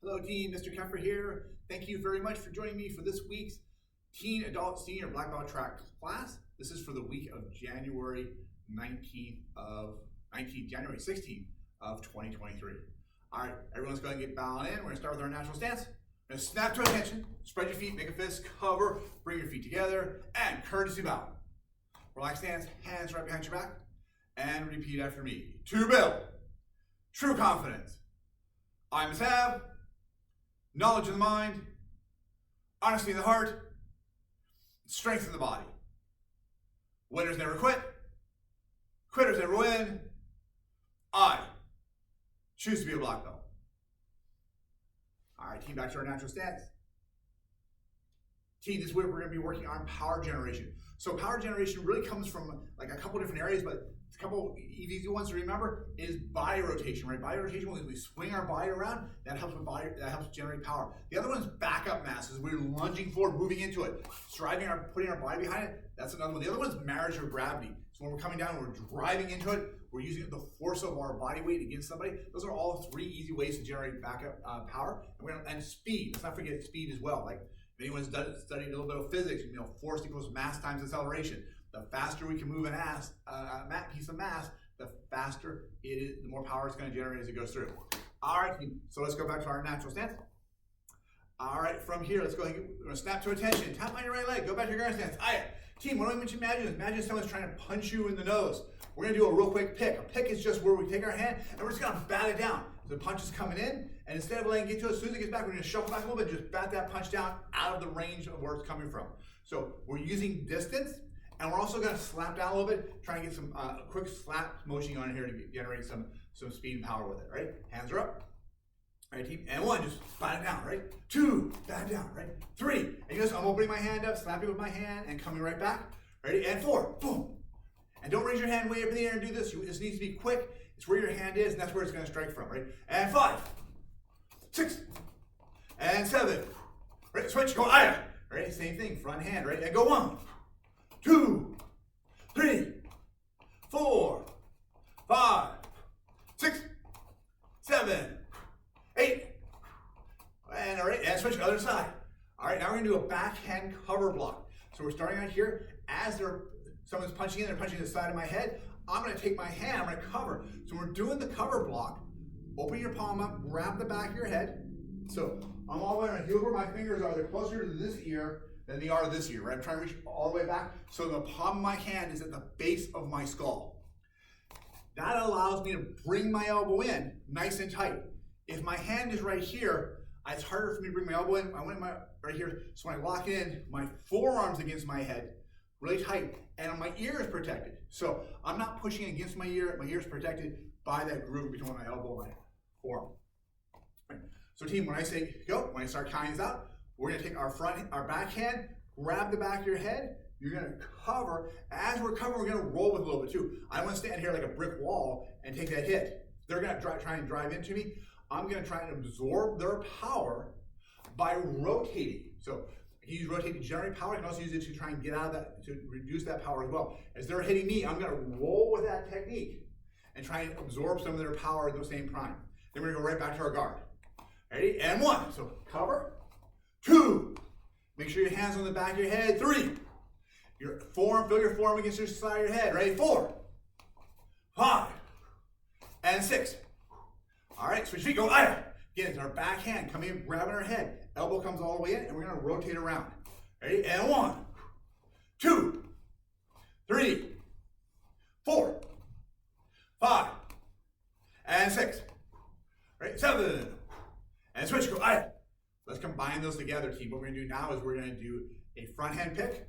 Hello team, Mr. Keffer here. Thank you very much for joining me for this week's Teen Adult Senior Black Belt Track class. This is for the week of January 16th of 2023. All right, everyone's going to get bowed in. We're going to start with our natural stance. We're going to snap to attention, spread your feet, make a fist, cover, bring your feet together, and courtesy bow. Relax stance, hands right behind your back, and repeat after me. To build true confidence, I must have knowledge of the mind, honesty in the heart, strength in the body. Winners never quit, quitters never win. I choose to be a black belt. All right, team, back to our natural stance. Team, this week we're going to be working on power generation. So power generation really comes from like a couple different areas, but a couple easy ones to remember is body rotation, right? Body rotation, when we swing our body around, that helps with body, that helps generate power. The other one is backup mass, is we're lunging forward, moving into it, putting our body behind it. That's another one. The other one is marriage of gravity. So when we're coming down, we're driving into it, we're using the force of our body weight against somebody. Those are all three easy ways to generate backup power. And speed. Let's not forget speed as well. Like if anyone's studied a little bit of physics, force equals mass times acceleration. The faster we can move a piece of mass, the faster it is, the more power it's going to generate as it goes through. All right, so let's go back to our natural stance. All right, from here, let's go ahead. We're going to snap to attention. Tap on your right leg. Go back to your guard stance. All right, team, what do I want you to imagine? Imagine someone's trying to punch you in the nose. We're going to do a real quick pick. A pick is just where we take our hand and we're just going to bat it down. The punch is coming in, and instead of letting it get to it, as soon as it gets back, we're going to shuffle back a little bit, just bat that punch down out of the range of where it's coming from. So we're using distance, and we're also going to slap down a little bit, try and get some quick slap motion on here to generate some speed and power with it, right? Hands are up. All right, team. And one, just bat it down, right? Two, bat it down, right? Three, and you notice I'm opening my hand up, slapping with my hand, and coming right back. Ready? And four, boom. And don't raise your hand way up in the air and do this. This needs to be quick. It's where your hand is, and that's where it's going to strike from, right? And 5, 6, and 7. Right, switch, go aya. Right, same thing, front hand, right? And go 1, 2, 3, 4, 5, 6, 7, 8. And all right, and switch to the other side. All right, now we're going to do a backhand cover block. So we're starting out here as someone's punching in, they're punching the side of my head. I'm going to take my hand, I'm going to cover. So we're doing the cover block. Open your palm up, grab the back of your head. So I'm all the way around. Feel where my fingers are. They're closer to this ear than they are to this ear, right? I'm trying to reach all the way back. So the palm of my hand is at the base of my skull. That allows me to bring my elbow in nice and tight. If my hand is right here, it's harder for me to bring my elbow in. I want my right here. So when I lock in, my forearm's against my head, really tight, and my ear is protected. So I'm not pushing against my ear is protected by that groove between my elbow and my forearm. Right. So team, when I say go, when I start counting this out, we're gonna take our back hand, grab the back of your head, you're gonna cover. As we're covering, we're gonna roll with a little bit too. I don't wanna stand here like a brick wall and take that hit. They're gonna try and drive into me. I'm gonna try and absorb their power by rotating. So you use rotate to generate power. You can also use it to try and get out of that, to reduce that power as well. As they're hitting me, I'm going to roll with that technique and try and absorb some of their power at the same time. Then we're going to go right back to our guard. Ready? And 1. So cover. 2. Make sure your hands on the back of your head. 3. Your forearm, feel your forearm against your side of your head. Ready? 4. 5. And 6. All right, switch feet. Go. Again, it's our back hand coming in, grabbing our head. Elbow comes all the way in, and we're going to rotate around. Ready? And 1, 2, 3, 4, 5, and 6. Right? 7. And switch. Go. Let's combine those together, team. What we're going to do now is we're going to do a front hand pick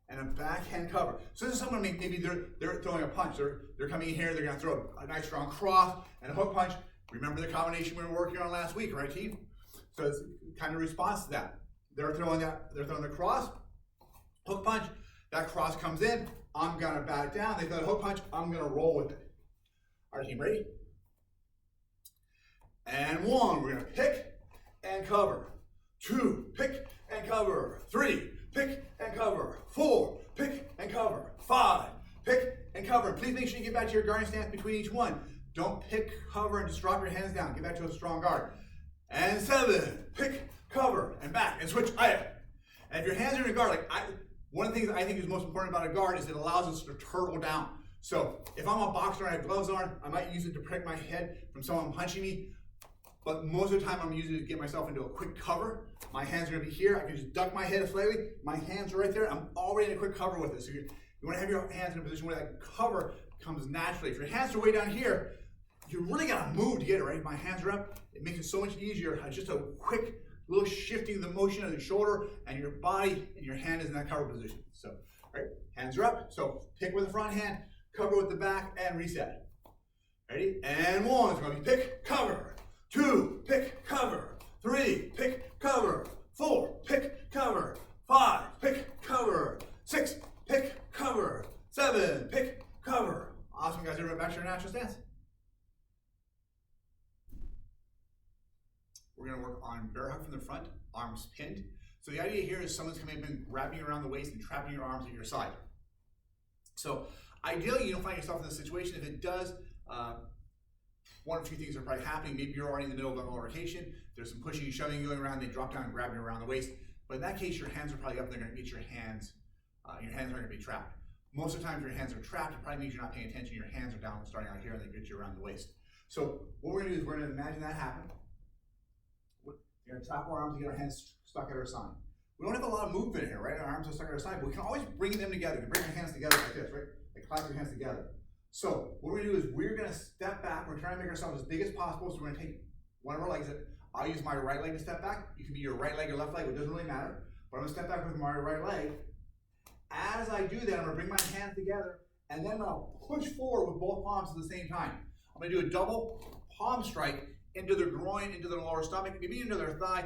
and a back hand cover. So this is someone maybe they're throwing a punch. They're coming in here. They're going to throw a nice strong cross and a hook punch. Remember the combination we were working on last week, right, team? So it's kind of response to that. They're throwing the cross, hook punch, that cross comes in, I'm gonna bat it down, they throw the hook punch, I'm gonna roll with it. All right, team, ready? And 1, we're gonna pick and cover. 2, pick and cover. 3, pick and cover. 4, pick and cover. 5, pick and cover. Please make sure you get back to your guarding stance between each one. Don't pick, cover, and just drop your hands down. Get back to a strong guard. and 7. Pick, cover, and back, and switch. And if your hands are in a guard, one of the things I think is most important about a guard is it allows us to turtle down. So if I'm a boxer and I have gloves on, I might use it to protect my head from someone punching me. But most of the time I'm using it to get myself into a quick cover. My hands are gonna be here. I can just duck my head slightly. My hands are right there. I'm already in a quick cover with it. So you wanna have your hands in a position where that cover comes naturally. If your hands are way down here, you really gotta move to get it, right? My hands are up. It makes it so much easier. Just a quick little shifting the motion of the shoulder and your body and your hand is in that cover position. So, right, hands are up. So pick with the front hand, cover with the back, and reset. Ready? And 1, it's gonna be pick, cover. 2, pick, cover. 3, pick, cover. 4, pick, cover. 5, pick, cover. 6, pick, cover. 7, pick, cover. Awesome, guys. Everybody back to your natural stance. We're going to work on bear hug from the front, arms pinned. So the idea here is someone's coming up and grabbing you around the waist and trapping your arms at your side. So ideally, you don't find yourself in this situation. If it does, one or two things are probably happening. Maybe you're already in the middle of an altercation. There's some pushing and shoving going around. They drop down and grab you around the waist. But in that case, your hands are probably up. They're going to get your hands. Your hands aren't going to be trapped. Most of the time, if your hands are trapped, it probably means you're not paying attention. Your hands are down, starting out here, and they get you around the waist. So what we're going to do is we're going to imagine that happen. We're going to trap our arms and get our hands stuck at our side. We don't have a lot of movement here, right? Our arms are stuck at our side, but we can always bring them together. You can bring your hands together like this, right? Like clasp your hands together. So what we're going to do is we're going to step back. We're trying to make ourselves as big as possible. So we're going to take one of our legs. I'll use my right leg to step back. You can be your right leg or left leg. It doesn't really matter. But I'm going to step back with my right leg. As I do that, I'm going to bring my hands together, and then I'll push forward with both palms at the same time. I'm going to do a double palm strike into their groin, into their lower stomach, maybe into their thigh.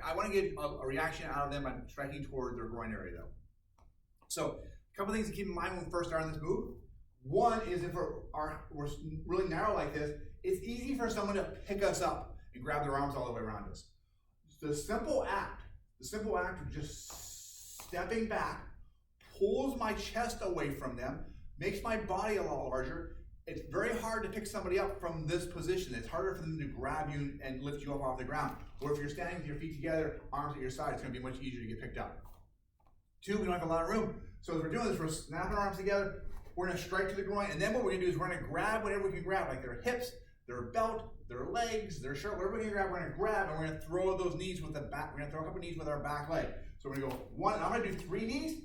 I want to get a reaction out of them by striking toward their groin area, though. So a couple things to keep in mind when we first start on this move. One is if we're really narrow like this, it's easy for someone to pick us up and grab their arms all the way around us. The simple act of just stepping back pulls my chest away from them, makes my body a lot larger. It's very hard to pick somebody up from this position. It's harder for them to grab you and lift you up off the ground. Or if you're standing with your feet together, arms at your side, it's going to be much easier to get picked up. 2, we don't have a lot of room. So as we're doing this, we're snapping our arms together. We're going to strike to the groin, and then what we're going to do is we're going to grab whatever we can grab, like their hips, their belt, their legs, their shirt, whatever we can grab, we're going to grab, and we're going to throw those knees with the back. We're going to throw a couple knees with our back leg. So we're going to go 1, I'm going to do 3 knees.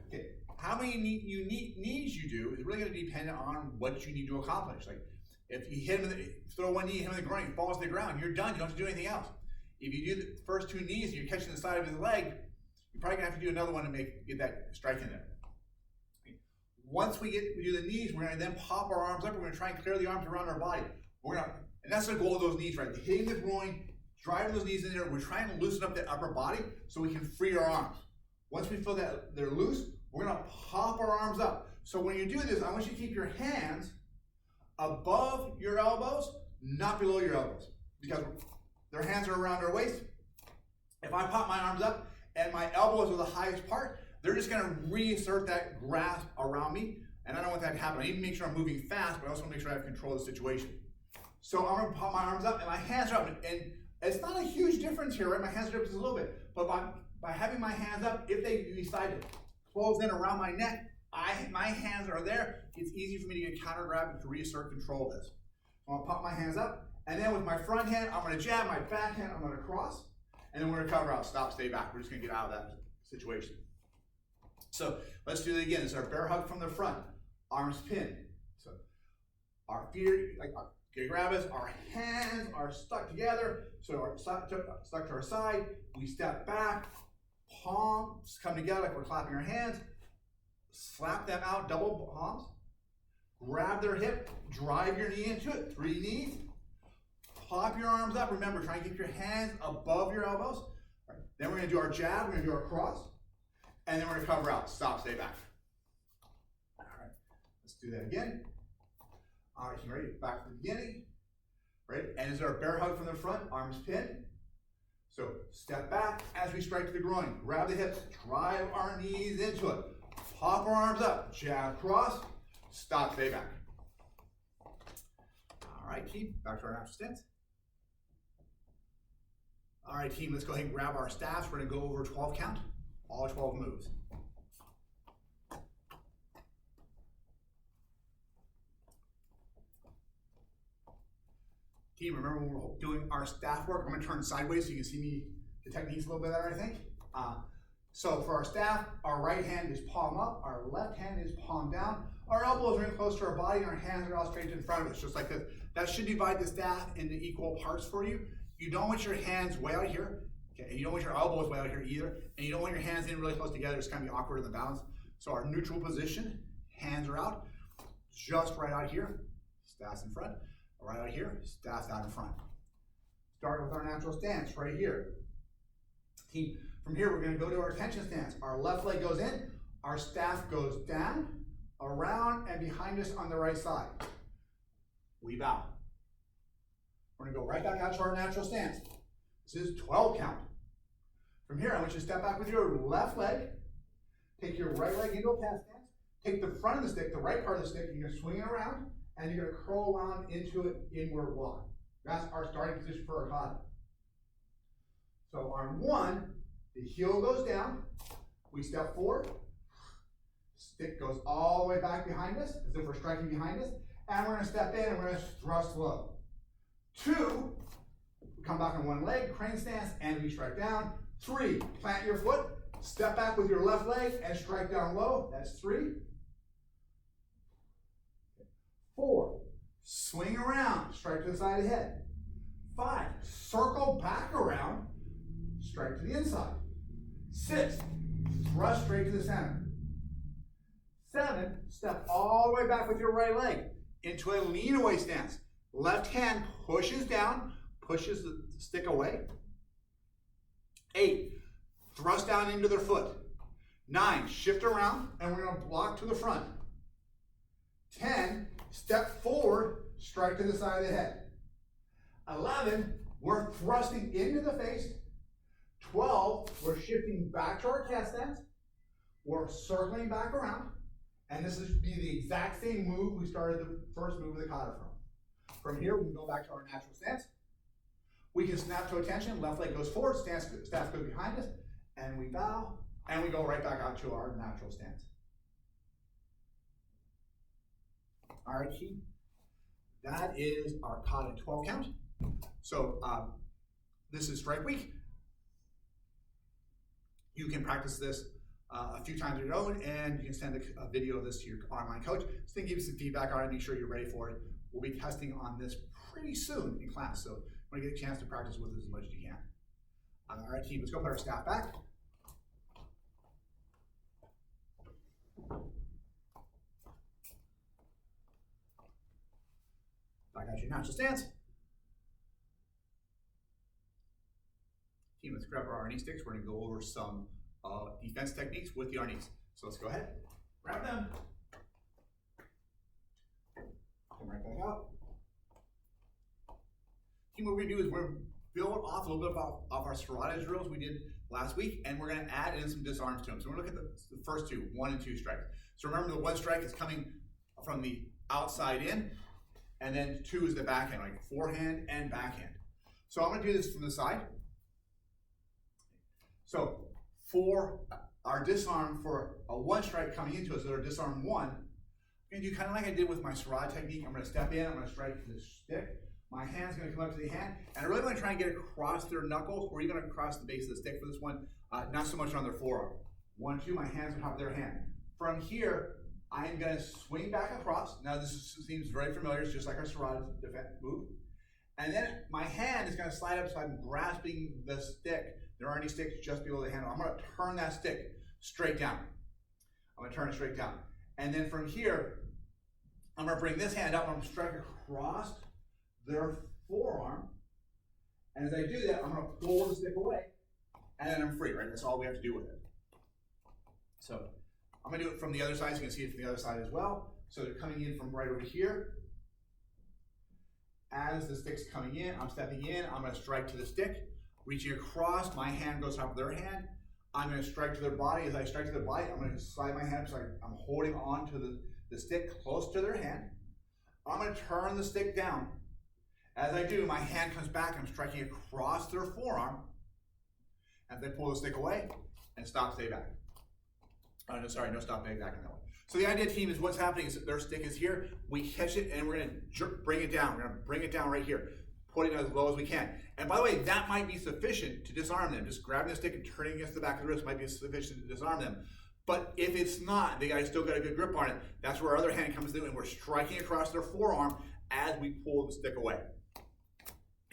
Okay. How many knees you do is really going to depend on what you need to accomplish. Like if you hit him, throw 1 knee, hit him in the groin, he falls to the ground, you're done. You don't have to do anything else. If you do the first 2 knees and you're catching the side of his leg, you're probably going to have to do another one to get that strike in there. Once we do the knees, we're going to then pop our arms up. We're going to try and clear the arms around our body. And that's the goal of those knees, right? Hitting the groin, driving those knees in there. We're trying to loosen up that upper body so we can free our arms. Once we feel that they're loose, we're going to pop our arms up. So when you do this, I want you to keep your hands above your elbows, not below your elbows, because their hands are around our waist. If I pop my arms up and my elbows are the highest part, they're just going to reassert that grasp around me, and I don't want that to happen. I need to make sure I'm moving fast, but I also want to make sure I have control of the situation. So I'm going to pop my arms up, and my hands are up, and it's not a huge difference here, right? My hands are up just a little bit, but by having my hands up, if they decide to close in around my neck, my hands are there. It's easy for me to get counter grab and to reassert control of this. So I'm going to pop my hands up, and then with my front hand, I'm going to jab, my back hand, I'm going to cross, and then we're going to cover out, stop, stay back. We're just going to get out of that situation. So let's do that again. This is our bear hug from the front, arms pinned. So our feet are grab us, our hands are stuck together, so our stuck to our side. We step back, palms come together like we're clapping our hands, slap them out, double palms, grab their hip, drive your knee into it, 3 knees, pop your arms up. Remember, try and keep your hands above your elbows. Right. Then we're going to do our jab, we're going to do our cross, and then we're going to cover out, stop, stay back. All right, let's do that again. All right, you ready? Back to the beginning. Right, and this is our bear hug from the front, arms pinned. So step back as we strike to the groin. Grab the hips, drive our knees into it. Pop our arms up, jab, cross, stop, stay back. All right, keep back to our natural stance. right, team, let's go ahead and grab our staffs. We're gonna go over 12 count, all 12 moves. Team, remember when we're doing our staff work, I'm gonna turn sideways so you can see me, the techniques a little bit better, I think. So for our staff, our right hand is palm up, our left hand is palm down, our elbows are in close to our body, and our hands are all straight in front of us, just like this. That should divide the staff into equal parts for you. You don't want your hands way out here, okay, and you don't want your elbows way out here either, and you don't want your hands in really close together. It's kind of be awkward in the balance. So our neutral position, hands are out, just right out here, staffs in front. Right out here, staffs out in front. Start with our natural stance right here. Team, from here we're going to go to our tension stance. Our left leg goes in, our staff goes down, around, and behind us on the right side. We bow. We're going to go right back out to our natural stance. This is 12 count. From here, I want you to step back with your left leg, take your right leg into a pass stance, take the front of the stick, the right part of the stick, and you're going to swing it around, and you're going to curl around into an inward block. That's our starting position for our kata. So arm one, the heel goes down, we step forward, stick goes all the way back behind us, as if we're striking behind us, and we're going to step in and we're going to thrust low. Two, come back on one leg, crane stance, and we strike down. Three, plant your foot, step back with your left leg and strike down low. That's three. Four, swing around, strike to the side of the head. Five, circle back around, strike to the inside. Six, thrust straight to the center. Seven, step all the way back with your right leg into a lean away stance. Left hand pushes down, pushes the stick away. 8, thrust down into their foot. 9, shift around, and we're going to block to the front. 10, step forward, strike to the side of the head. 11, we're thrusting into the face. 12, we're shifting back to our cast stance. We're circling back around. And this would be the exact same move we started the first move of the kata from. From here, we can go back to our natural stance. We can snap to attention, left leg goes forward, staff goes behind us, and we bow, and we go right back out to our natural stance. All right, team. That is our kata 12 count. So this is strike week. You can practice this a few times on your own, and you can send a video of this to your online coach. So they can give you some feedback on it, make sure you're ready for it. We'll be testing on this pretty soon in class, so want to get a chance to practice with it as much as you can. All right, team, let's go put our staff back. Back out your natural stance. Team, let's grab our RNE sticks. We're going to go over some defense techniques with the RNEs. So let's go ahead, grab them. Come right back out. Team, what we're going to do is we're going to build off a little bit of our serrata drills we did last week, and we're going to add in some disarms to them. So we're going to look at the first two, 1 and 2 strikes. So remember, the 1 strike is coming from the outside in, and then 2 is the backhand, like forehand and backhand. So I'm going to do this from the side. So for our disarm for a 1 strike coming into us, so our disarm 1, I'm going to do kind of like I did with my serrata technique. I'm going to step in, I'm going to strike the stick. My hand's going to come up to the hand, and I really want to try and get across their knuckles or even across the base of the stick for this one, not so much on their forearm. 1, 2, my hand's on top of their hand. From here, I'm going to swing back across. Now this seems very familiar, it's just like our serrata defense move. And then my hand is going to slide up so I'm grasping the stick. There aren't any sticks just below the handle. I'm going to turn that stick straight down. I'm going to turn it straight down. And then from here, I'm going to bring this hand up and I'm going to strike across their forearm, and as I do that, I'm going to pull the stick away, and then I'm free, right? That's all we have to do with it. So I'm going to do it from the other side, so you can see it from the other side as well. So they're coming in from right over here. As the stick's coming in, I'm stepping in, I'm going to strike to the stick, reaching across, my hand goes top of their hand, I'm going to strike to their body. As I strike to their body, I'm going to slide my hand so I'm holding on to the stick close to their hand. I'm going to turn the stick down. As I do, my hand comes back, I'm striking across their forearm, As I pull the stick away and stop, stay back. Oh, no, sorry, no stop, stay back on that one. So the idea, team, is what's happening is their stick is here. We catch it and we're going to bring it down. We're going to bring it down right here, putting it as low as we can. And by the way, that might be sufficient to disarm them. Just grabbing the stick and turning against the back of the wrist might be sufficient to disarm them. But if it's not, the guy's still got a good grip on it. That's where our other hand comes in and we're striking across their forearm as we pull the stick away.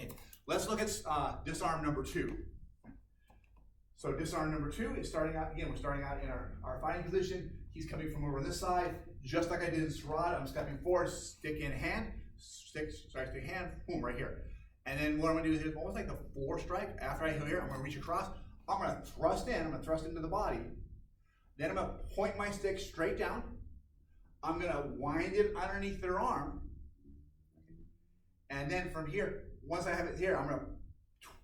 Okay. Let's look at disarm number 2. So disarm number 2 is starting out, again, we're starting out in our fighting position. He's coming from over this side, just like I did in Sarad. I'm stepping forward, stick in hand, stick hand, boom, right here. And then what I'm gonna do is almost like the 4 strike. After I hit here, I'm gonna reach across. I'm gonna thrust into the body. Then I'm gonna point my stick straight down. I'm gonna wind it underneath their arm. And then from here, once I have it here, I'm gonna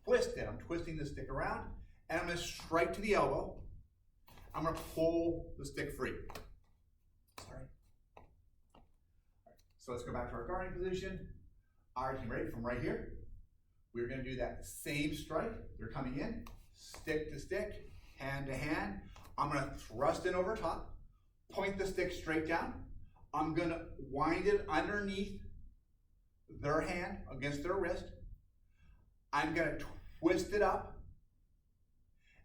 twist it. I'm twisting the stick around, and I'm gonna strike to the elbow. I'm gonna pull the stick free. Sorry. So let's go back to our guarding position. All right, team, ready? From right here, we're gonna do that same strike. They're coming in, stick to stick, hand to hand. I'm gonna thrust in over top, point the stick straight down. I'm gonna wind it underneath their hand against their wrist. I'm gonna twist it up,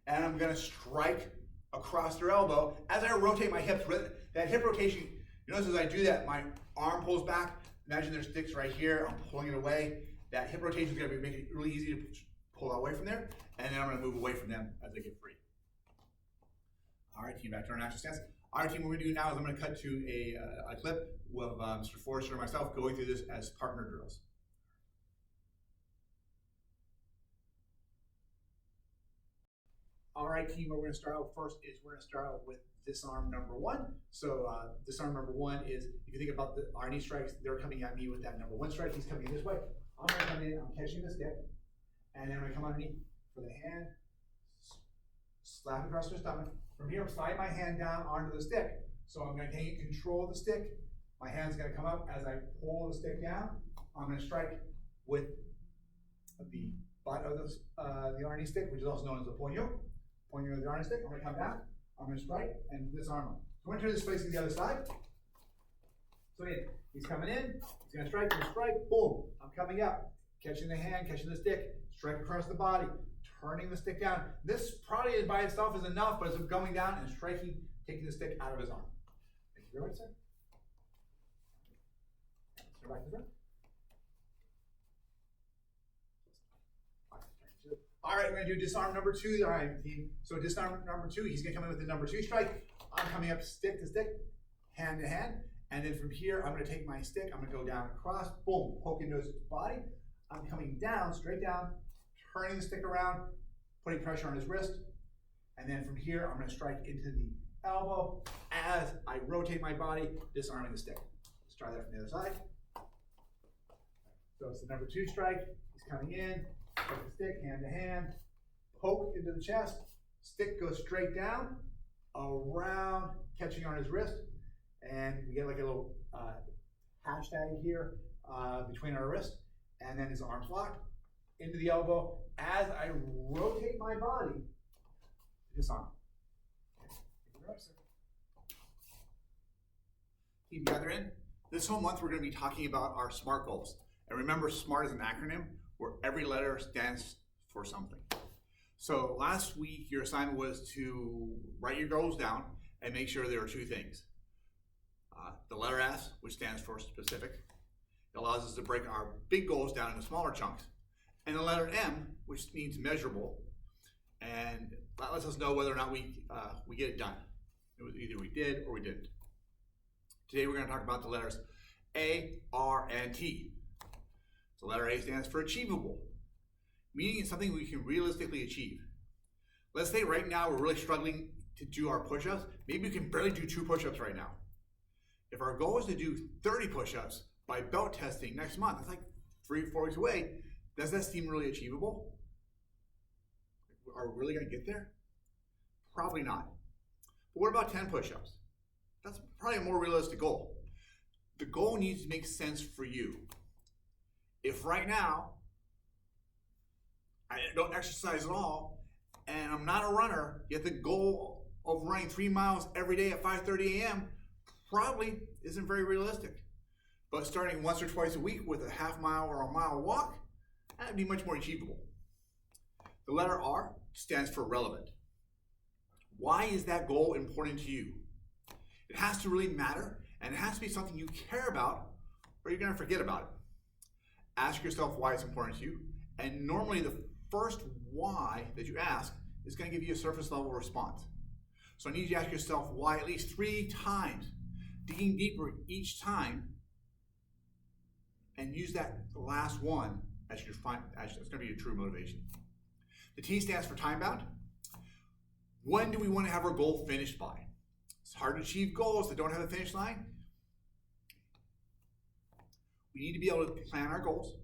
and I'm gonna strike across their elbow as I rotate my hips. With that hip rotation, you notice as I do that, my arm pulls back. Imagine their stick's right here. I'm pulling it away. That hip rotation is going to make it really easy to pull away from there, and then I'm going to move away from them as they get free. All right, team, back to our natural stance. All right, team, what we're going to do now is I'm going to cut to a clip with Mr. Forrester and myself going through this as partner drills. All right, team, what we're going to start out first is we're going to start out with disarm number 1. So disarm number 1 is, if you think about our knee strikes, they're coming at me with that number 1 strike. He's coming in this way. I'm going to come in, I'm catching the stick, and then I'm going to come underneath for the hand, slap across their stomach. From here, I'm sliding my hand down onto the stick. So I'm going to take control of the stick. My hand's going to come up as I pull the stick down. I'm going to strike with the butt of the Arnie stick, which is also known as the puño. Pointing with the Arnie stick, I'm going to come down, I'm going to strike, and disarm him. So I'm going to turn this facing the other side. So again, he's coming in, he's going to strike, boom. I'm coming up, catching the hand, catching the stick, strike across the body, turning the stick down. This probably by itself is enough, but it's going down and striking, taking the stick out of his arm. Thank you very much, sir. Let's go back to the front. All right, we're going to do disarm number 2. All right, team. So disarm number 2, he's going to come in with the number 2 strike. I'm coming up stick to stick, hand to hand. And then from here, I'm going to take my stick. I'm going to go down across, boom, poke into his body. I'm coming down, straight down, turning the stick around, putting pressure on his wrist. And then from here, I'm going to strike into the elbow as I rotate my body, disarming the stick. Let's try that from the other side. So it's the number 2 strike. He's coming in. Put the stick, hand to hand, poke into the chest, stick goes straight down, around, catching on his wrist, and we get like a little hashtag here between our wrist, and then his arms locked into the elbow as I rotate my body to disarm. Team, gather in. This whole month we're going to be talking about our SMART goals. And remember, SMART is an acronym where every letter stands for something. So last week, your assignment was to write your goals down and make sure there are 2 things. The letter S, which stands for specific. It allows us to break our big goals down into smaller chunks. And the letter M, which means measurable. And that lets us know whether or not we get it done. It was either we did or we didn't. Today we're going to talk about the letters A, R, and T. The letter A stands for achievable, meaning it's something we can realistically achieve. Let's say right now we're really struggling to do our push-ups. Maybe we can barely do 2 push-ups right now. If our goal is to do 30 push-ups by belt testing next month, that's like 3 or 4 weeks away, does that seem really achievable? Are we really going to get there? Probably not. But what about 10 push-ups? That's probably a more realistic goal. The goal needs to make sense for you. If right now I don't exercise at all and I'm not a runner, yet the goal of running 3 miles every day at 5:30 a.m. probably isn't very realistic. But starting once or twice a week with a half mile or a mile walk, that would be much more achievable. The letter R stands for relevant. Why is that goal important to you? It has to really matter, and it has to be something you care about, or you're going to forget about it. Ask yourself why it's important to you, and normally the first why that you ask is going to give you a surface level response. So I need you to ask yourself why at least 3 times, digging deeper each time, and use that last one as your final. It's going to be your true motivation. The T stands for time bound. When do we want to have our goal finished by? It's hard to achieve goals that don't have a finish line. We need to be able to plan our goals.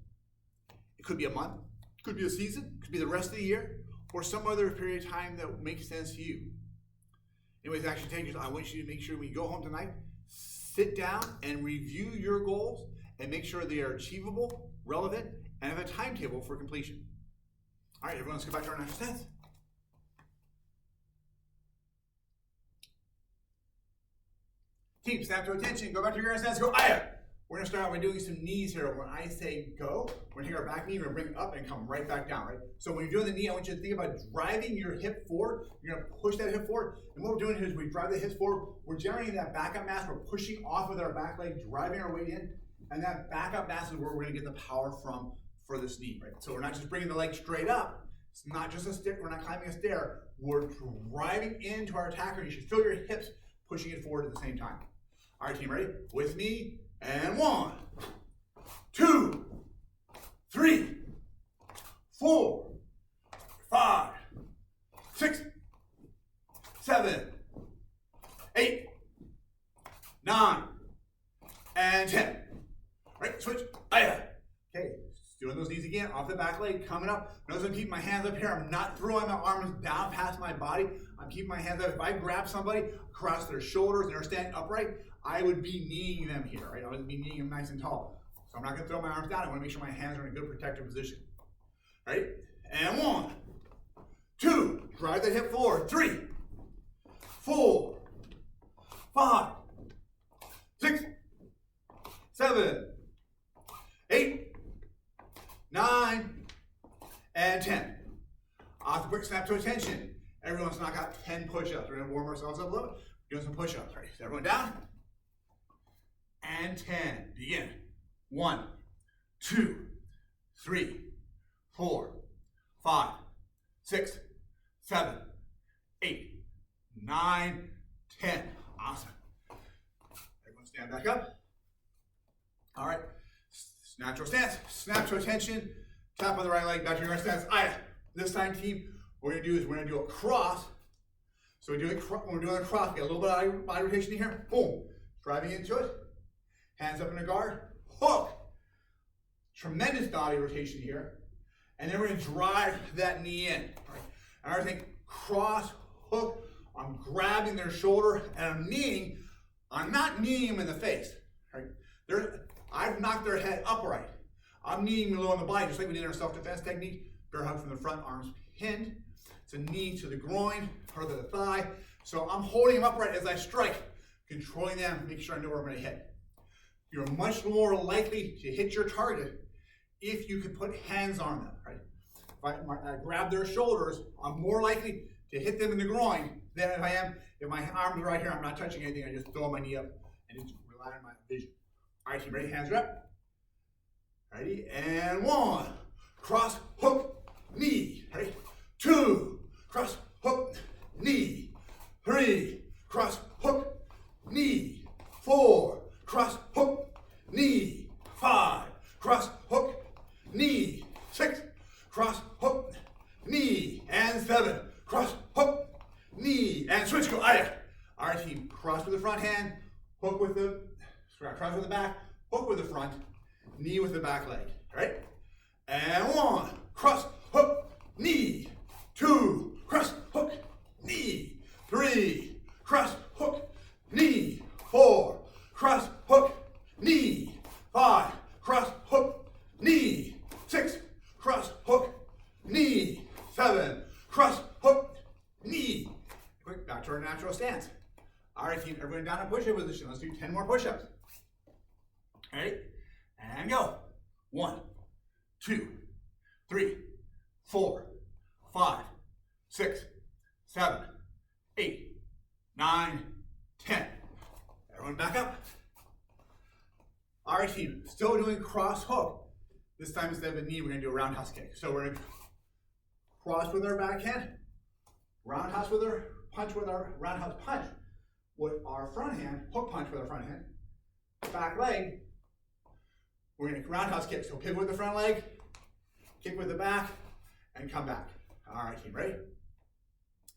It could be a month, it could be a season, it could be the rest of the year, or some other period of time that makes sense to you. Anyways, action takers, I want you to make sure when you go home tonight, sit down and review your goals and make sure they are achievable, relevant, and have a timetable for completion. All right, everyone, let's go back to our natural stance. Team, snap to attention. Go back to your natural stance. Go, aya. We're going to start out by doing some knees here. When I say go, we're going to take our back knee, we're going to bring it up and come right back down, right? So when you're doing the knee, I want you to think about driving your hip forward. You're going to push that hip forward. And what we're doing here is we drive the hips forward. We're generating that backup mass. We're pushing off with our back leg, driving our weight in. And that backup mass is where we're going to get the power from for this knee, right? So we're not just bringing the leg straight up. It's not just a stick. We're not climbing a stair. We're driving into our attacker. You should feel your hips pushing it forward at the same time. All right, team, ready? With me. And 1, 2, 3, 4, 5, 6, 7, 8, 9, and 10. Right, switch. Okay, doing those knees again, off the back leg, coming up. Notice I'm keeping my hands up here. I'm not throwing my arms down past my body. I'm keeping my hands up. If I grab somebody across their shoulders and they're standing upright, I would be kneeing them here, right? I would be kneeing them nice and tall. So I'm not gonna throw my arms down. I wanna make sure my hands are in a good protective position. Right? And 1, 2, drive the hip forward. 3, 4, 5, 6, 7, 8, 9, and 10. Off the quick snap to attention. Everyone's knock out 10 push-ups. We're gonna warm ourselves up a little bit. Doing some push-ups. Right? So everyone down. And 10. Begin. 1, 2, 3, 4, 5, 6, 7, 8, 9, 10. Awesome. Everyone stand back up. All right. Natural stance. Snap to attention. Tap on the right leg. Back to your right stance. This time, team, what we're going to do is we're going to do a cross. So when we're doing a cross, get a little bit of body rotation in here. Boom. Driving into it. Hands up in a guard. Hook. Tremendous body rotation here. And then we're going to drive that knee in. Right. And I think cross, hook. I'm grabbing their shoulder and I'm kneeing. I'm not kneeing them in the face. Right. I've knocked their head upright. I'm kneeing low on the body, just like we did in our self-defense technique. Bear hug from the front, arms pinned. It's a knee to the groin, part of the thigh. So I'm holding them upright as I strike, controlling them, making sure I know where I'm going to hit. You're much more likely to hit your target if you can put hands on them, right? If I grab their shoulders, I'm more likely to hit them in the groin than if my arms are right here, I'm not touching anything, I just throw my knee up and just rely on my vision. All right, team, ready? Hands are up. Ready? And 1, cross, hook, knee. Ready? 2, cross, hook, knee. 3, cross, hook, knee. 4, cross, hook, knee. 5, cross, hook, knee. 6, cross, hook, knee. And 7, cross, hook, knee. And switch, go. All right, team, cross with the front hand, hook with the cross with the back, hook with the front, knee with the back leg. All right? And 1, cross, hook, knee. 2, cross, hook, knee. 3, cross, hook, knee. 4, cross, hook, knee. 5, cross, hook, knee. 6, cross, hook, knee. 7, cross, hook, to our natural stance. All right, team, everyone down in push-up position. Let's do 10 more push-ups. Ready? And go. 1, 2, 3, 4, 5, 6, 7, 8, 9, 10. Everyone back up. All right, team, still doing cross hook. This time instead of a knee, we're gonna do a roundhouse kick. So we're gonna cross with our backhand, roundhouse with our punch with our roundhouse punch with our front hand, hook punch with our front hand, back leg, we're gonna roundhouse kick. So pivot with the front leg, kick with the back, and come back. All right, team, ready?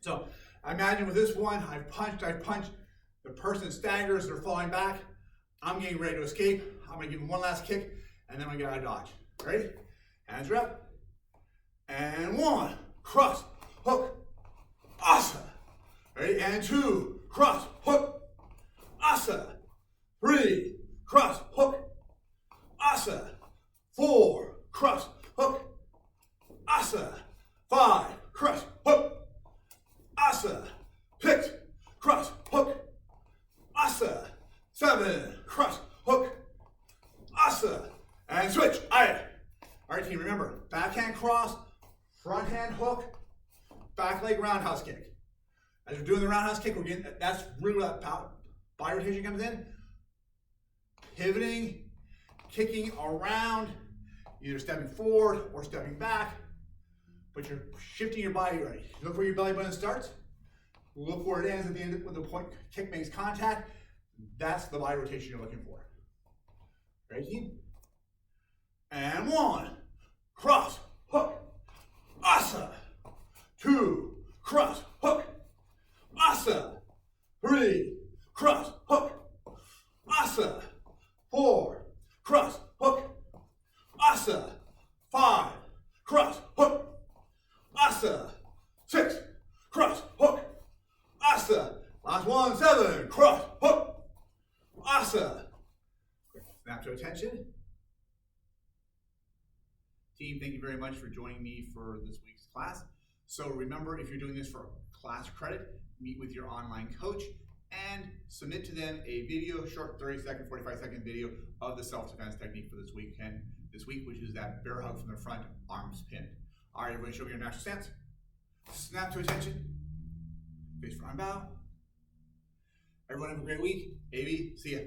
So imagine with this one, I've punched, the person staggers, they're falling back, I'm getting ready to escape, I'm gonna give them one last kick, and then we gotta dodge. Ready? Hands are up. And 1, cross, hook, asa. Ready? And 2, cross, hook, asa. 3, cross, hook, asa. 4, cross, hook, asa. 5, cross, hook, asa. 6, cross, hook, asa. 7, cross, hook, asa. And switch. All right, team, remember, backhand cross, front hand hook, back leg roundhouse kick. As we're doing the roundhouse kick, we're getting, that's really where that body rotation comes in. Pivoting, kicking around, either stepping forward or stepping back, but you're shifting your body ready. Look where your belly button starts. Look where it ends at the end when the point kick makes contact. That's the body rotation you're looking for. Ready, team? And 1, cross, hook, asa. 2, cross, hook, asa. 3, cross, hook, asa. 4, cross, hook, asa. 5, cross, hook, asa. 6, cross, hook, asa. Last one, 7, cross, hook, asa. Snap to attention. Team, thank you very much for joining me for this week's class. So remember, if you're doing this for class credit, meet with your online coach and submit to them a video, short 30-second, 45-second video of the self-defense technique for this week, which is that bear hug from the front, arms pinned. All right, everybody, show me your natural stance. Snap to attention. Face front bow. Everyone have a great week. AB, see ya.